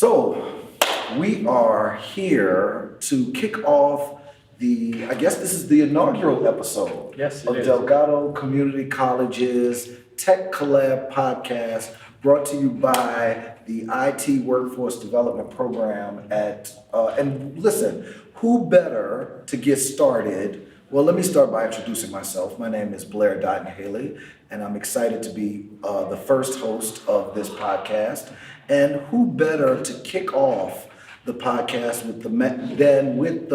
So we are here to kick off I guess this is the inaugural episode of Delgado Community College's Tech Collab podcast, brought to you by the IT Workforce Development Program and listen, who better to get started? Well, let me start by introducing myself. My name is Blair Dottin-Haley, and I'm excited to be the first host of this podcast. And who better to kick off the podcast with the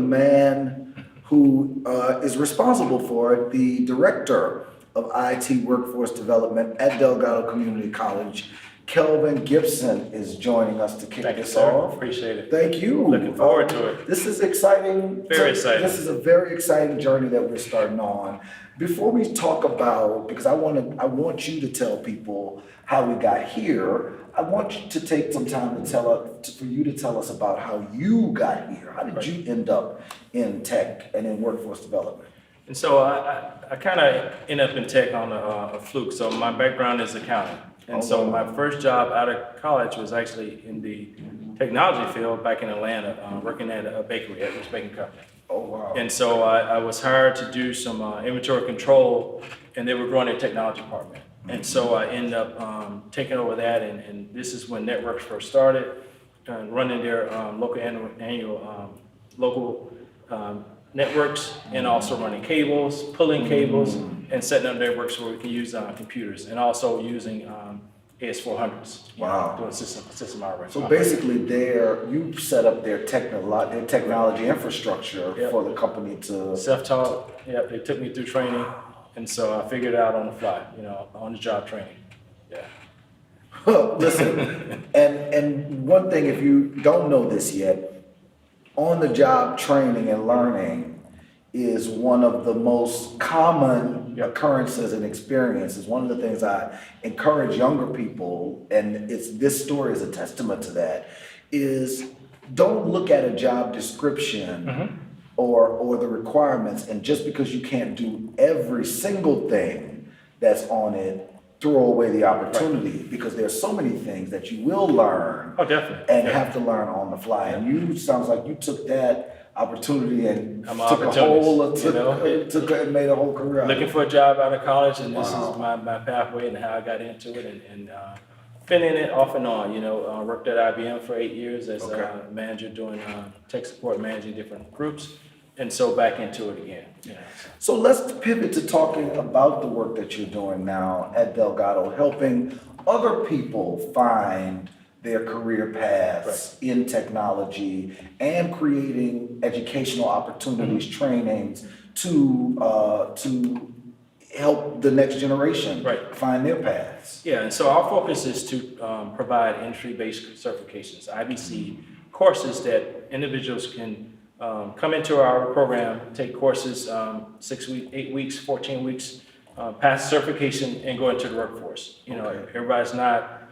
man who is responsible for it, the director of IT Workforce Development at Delgado Community College. Kelvin Gipson is joining us to kick this off. Appreciate it. Thank you. Looking forward to it. This is exciting. Very exciting. This is a very exciting journey that we're starting on. Before we talk about, because I want you to tell people how we got here. I want you to take some time for you to tell us about how you got here. How did you end up in tech and in workforce development? And so I kind of ended up in tech on a fluke. So my background is accounting. And so my first job out of college was actually in the technology field back in Atlanta, working at a bakery, at this baking company. Oh, wow. And so I was hired to do some inventory control, and they were growing their technology department. And so I ended up taking over that, and this is when networks first started, running their local networks, and also running cables, pulling cables, and setting up networks where we can use computers, and also using AS400s. Wow. Doing system hardware. So basically you set up their technology infrastructure for the company to... Self-taught, yeah, they took me through training, and so I figured it out on the fly, on the job training, yeah. Listen, and one thing, if you don't know this yet, on the job training and learning is one of the most common occurrences and experiences. One of the things I encourage younger people, and this story is a testament to that, is don't look at a job description or the requirements, and just because you can't do every single thing that's on it, throw away the opportunity, because there's so many things that you will learn have to learn on the fly. And you sounds like you took that opportunity and made a whole career out of it. Looking for a job out of college, and this is my pathway and how I got into it, and been in it off and on. Worked at IBM for 8 years as a manager, doing tech support, managing different groups, and so back into it again. So let's pivot to talking about the work that you're doing now at Delgado, helping other people find their career paths in technology and creating educational opportunities, trainings to help the next generation find their paths. Yeah, and so our focus is to provide industry-based certifications, IBC courses that individuals can come into our program, take courses 6 weeks, 8 weeks, 14 weeks, pass certification, and go into the workforce. Everybody's not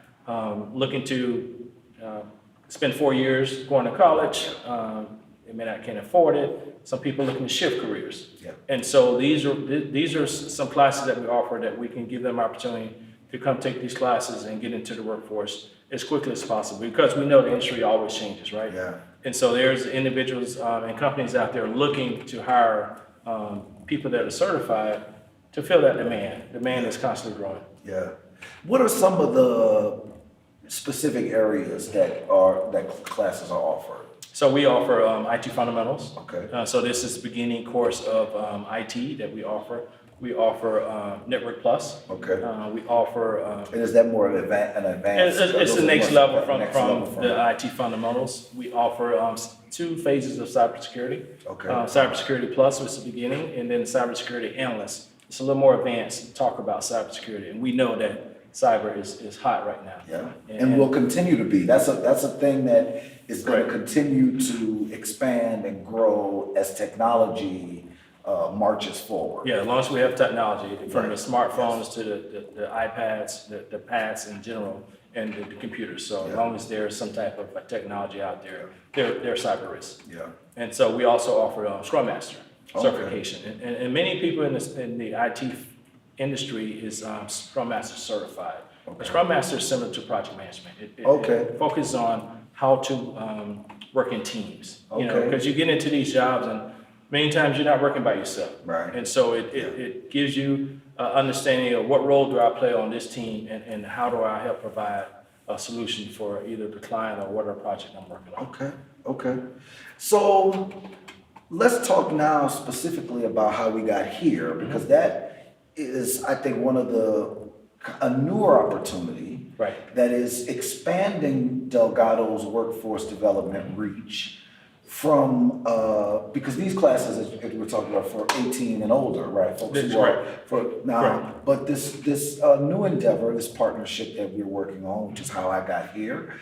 looking to spend 4 years going to college. They may not can afford it. Some people looking to shift careers. And so these are some classes that we offer that we can give them opportunity to come take these classes and get into the workforce as quickly as possible, because we know the industry always changes, right? And so there's individuals and companies out there looking to hire people that are certified to fill that demand. Demand is constantly growing. What are some of the specific areas that classes are offered? So we offer IT fundamentals. So this is the beginning course of IT that we offer. We offer Network Plus. We offer. And is that more an advanced? It's the next level from the IT fundamentals. We offer 2 phases of cybersecurity. Cybersecurity Plus was the beginning, and then cybersecurity Analyst. It's a little more advanced to talk about cybersecurity, and we know that cyber is hot right now. And will continue to be. That's a thing that is going to continue to expand and grow as technology marches forward. As long as we have technology, from the smartphones to the iPads, the pads in general, and the computers. So as long as there's some type of technology out there, they're cyber risk. And so we also offer Scrum Master certification. And many people in the IT industry is Scrum Master certified. Scrum Master is similar to project management. It focuses on how to work in teams. You know, Okay. because you get into these jobs and many times you're not working by yourself. Right. And so it gives you understanding of what role do I play on this team and how do I help provide a solution for either the client or whatever project I'm working on. Okay, okay. So let's talk now specifically about how we got here, because that is, I think, a newer opportunity Right. that is expanding Delgado's workforce development reach from, because these classes that we're talking about for 18 and older, right? Folks That's who are right. for now, Correct. but this new endeavor, this partnership that we're working on, which is how I got here,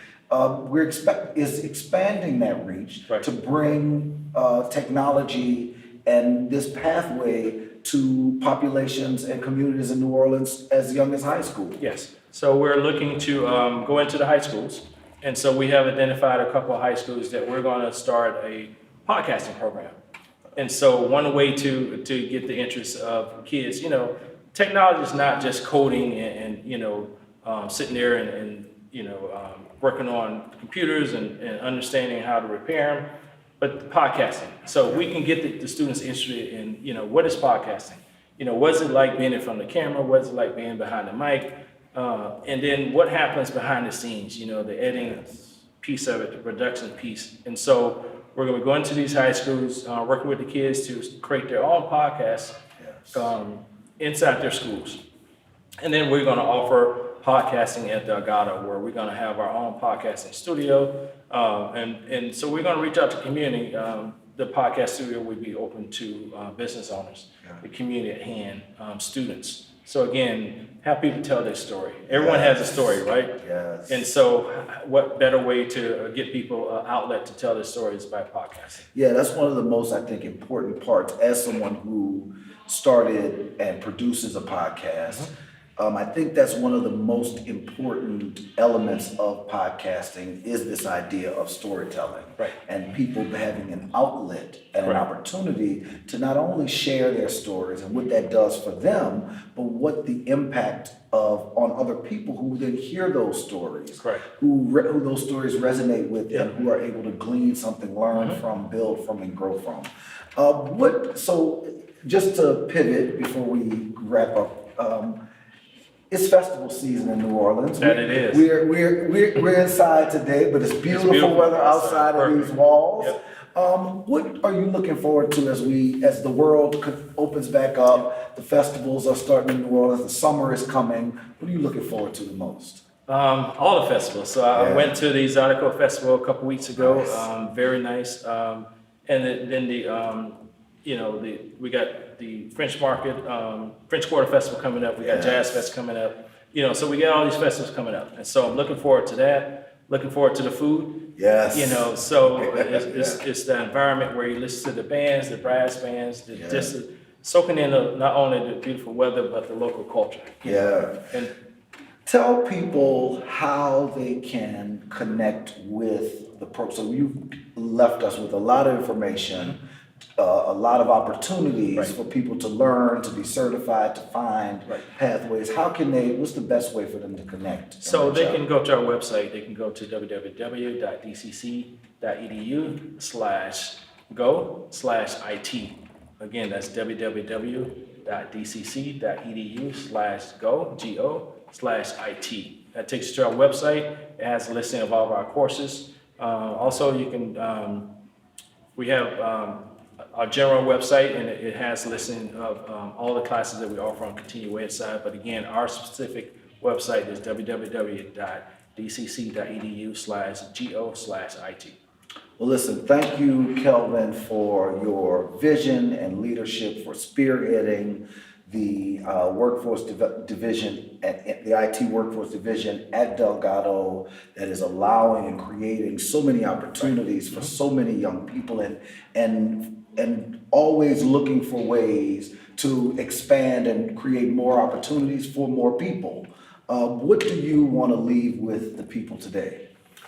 is expanding that reach Right. to bring technology and this pathway to populations and communities in New Orleans as young as high school. Yes. So we're looking to go into the high schools. And so we have identified a couple of high schools that we're going to start a podcasting program. And so one way to get the interest of kids, you know, technology is not just coding and you know, sitting there and you know, working on computers and understanding how to repair them, but podcasting. So we can get the students interested in, you know, what is podcasting? You know, what's it like being in front of the camera? What's it like being behind the mic? And then what happens behind the scenes, you know, the editing piece of it, the production piece. And so we're going to go into these high schools, working with the kids to create their own podcasts inside their schools. And then we're going to offer podcasting at Delgado, where we're going to have our own podcasting studio. And so we're going to reach out to the community. The podcast studio will be open to business owners, the community at hand, students. So again, have people tell their story. Everyone has a story, right? Yes. And so what better way to get people an outlet to tell their stories by podcasting? Yeah, that's one of the most, I think, important parts as someone who started and produces a podcast. I think that's one of the most important elements of podcasting is this idea of storytelling. Right. And people having an outlet and an Right. opportunity to not only share their stories and what that does for them, but what the impact on other people who then hear those stories, Correct. who those stories resonate with, and who are able to glean something, learn from, build from, and grow from. So just to pivot before we wrap up, it's festival season in New Orleans. That it is. We're inside today, but it's beautiful weather outside of these walls. Yep. What are you looking forward to as the world opens back up? The festivals are starting in New Orleans. The summer is coming. What are you looking forward to the most? All the festivals. So I went to the Zydeco Festival a couple weeks ago. Nice. Very nice. And then we got the French Market, French Quarter Festival coming up. We got Jazz Fest coming up. You know, so we got all these festivals coming up, and so I'm looking forward to that. Looking forward to the food. Yes. You know, so it's the environment where you listen to the bands, the brass bands, just soaking in not only the beautiful weather but the local culture. Yeah. And Tell people how they can connect with the program. So you've left us with a lot of information, a lot of opportunities for people to learn, to be certified, to find pathways. What's the best way for them to connect? So they can go to our website. They can go to www.dcc.edu/go/IT. Again, that's www.dcc.edu/go/IT. That takes you to our website. It has a listing of all of our courses. Also, you can, we have our general website, and it has a listing of all the classes that we offer on continuing ed side. But again, our specific website is www.dcc.edu/go/IT. Well, listen, thank you, Kelvin, for your vision and leadership, for spearheading the workforce division, at the IT workforce division at Delgado, that is allowing and creating so many opportunities for so many young people, and always looking for ways to expand and create more opportunities for more people. What do you want to leave with the people today?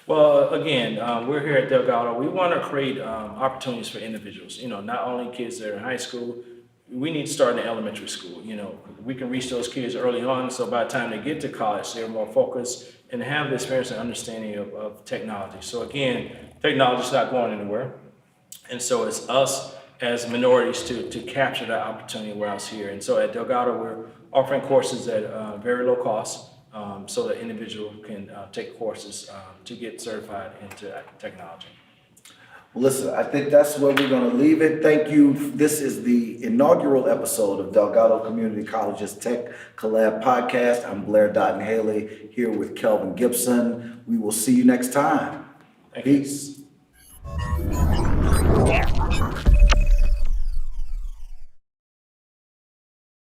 Well, again, we're here at Delgado. We want to create opportunities for individuals. You know, not only kids that are in high school, we need to start in the elementary school. You know, we can reach those kids early on, so by the time they get to college, they're more focused and have the experience and understanding of technology. So again, technology is not going anywhere. And so it's us as minorities to capture that opportunity while it's here. And so at Delgado, we're offering courses at very low cost, so that individual can take courses to get certified into technology. Well, listen, I think that's where we're going to leave it. Thank you. This is the inaugural episode of Delgado Community College's Tech Collab podcast. I'm Blair Dottin-Haley here with Kelvin Gipson. We will see you next time. Thank you. Peace.